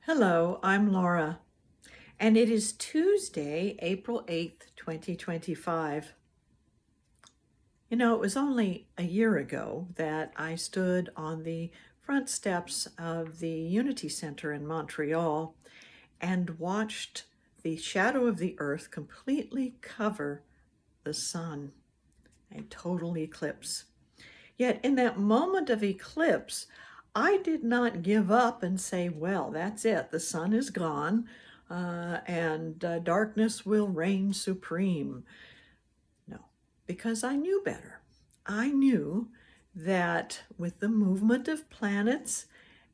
Hello, I'm Laura, and it is Tuesday, April 8th, 2025. It was only a year ago that I stood on the front steps of the Unity Center in Montreal and watched the shadow of the earth completely cover the sun, a total eclipse. Yet in that moment of eclipse, I did not give up and say, well, that's it, the sun is gone, and darkness will reign supreme. No, because I knew better. I knew that with the movement of planets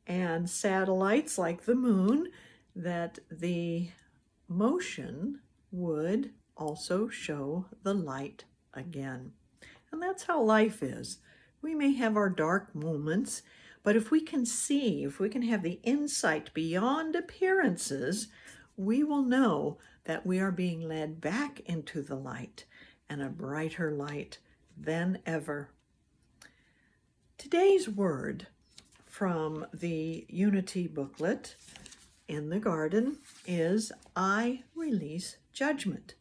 and satellites like the moon, that the motion would also show the light again. And that's how life is. We may have our dark moments, but if we can see, if we can have the insight beyond appearances, we will know that we are being led back into the light and a brighter light than ever. Today's word from the Unity booklet in the garden is I release judgment.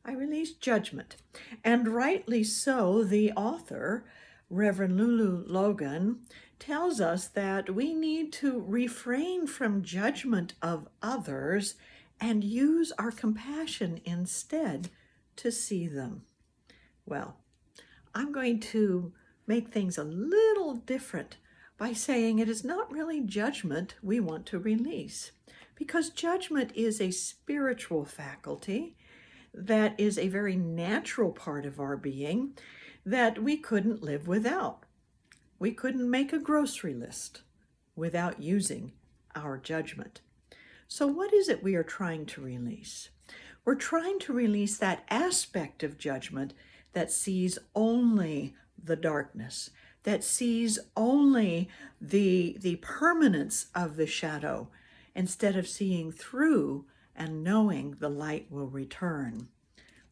I release judgment. And rightly so, the author, Reverend Lulu Logan, tells us that we need to refrain from judgment of others and use our compassion instead to see them. Well, I'm going to make things a little different by saying it is not really judgment we want to release, because judgment is a spiritual faculty that is a very natural part of our being that we couldn't live without. We couldn't make a grocery list without using our judgment. So what is it we are trying to release? We're trying to release that aspect of judgment that sees only the darkness, that sees only the permanence of the shadow, instead of seeing through and knowing the light will return.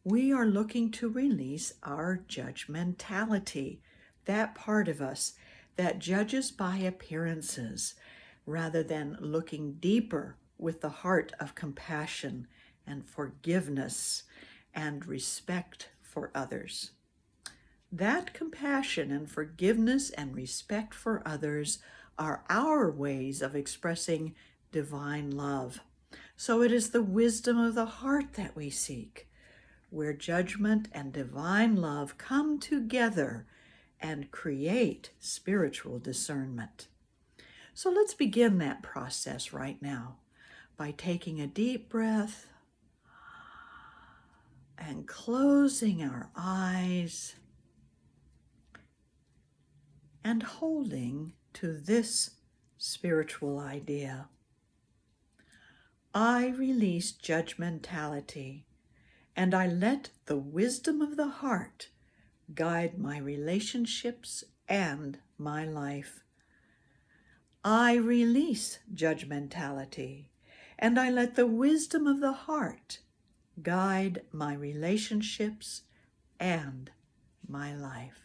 We are looking to release our judgmentality, that part of us that judges by appearances, rather than looking deeper with the heart of compassion and forgiveness and respect for others. That compassion and forgiveness and respect for others are our ways of expressing divine love. So it is the wisdom of the heart that we seek, where judgment and divine love come together and create spiritual discernment. So let's begin that process right now by taking a deep breath and closing our eyes and holding to this spiritual idea. I release judgmentality, and I let the wisdom of the heart guide my relationships and my life. I release judgmentality, and I let the wisdom of the heart guide my relationships and my life.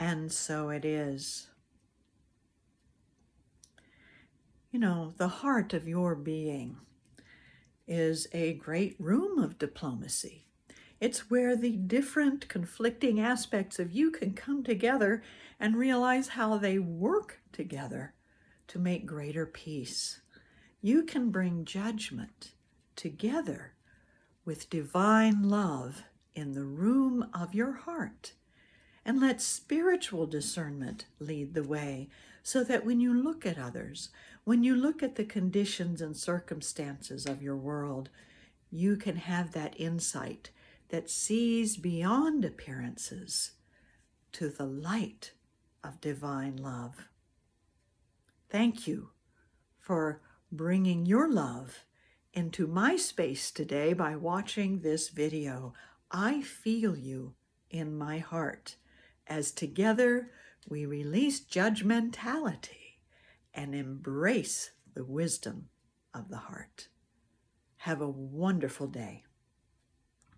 And so it is. The heart of your being is a great room of diplomacy. It's where the different conflicting aspects of you can come together and realize how they work together to make greater peace. You can bring judgment together with divine love in the room of your heart, and let spiritual discernment lead the way, so that when you look at others, when you look at the conditions and circumstances of your world, you can have that insight that sees beyond appearances to the light of divine love. Thank you for bringing your love into my space today by watching this video. I feel you in my heart as together we release judgmentality and embrace the wisdom of the heart. Have a wonderful day.